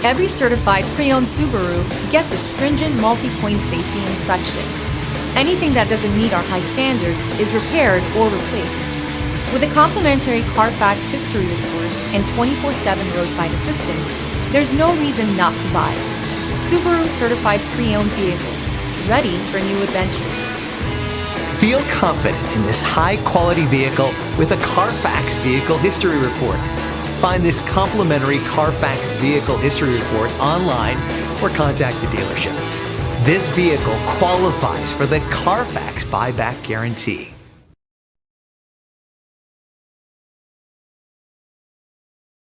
Every certified pre-owned Subaru gets a stringent multi-point safety inspection. Anything that doesn't meet our high standards is repaired or replaced. With a complimentary Carfax history report and 24/7 roadside assistance, there's no reason not to buy. Subaru certified pre-owned vehicles, ready for new adventures. Feel confident in this high-quality vehicle with a Carfax Vehicle History Report. Find this complimentary Carfax Vehicle History Report online or contact the dealership. This vehicle qualifies for the Carfax Buyback Guarantee.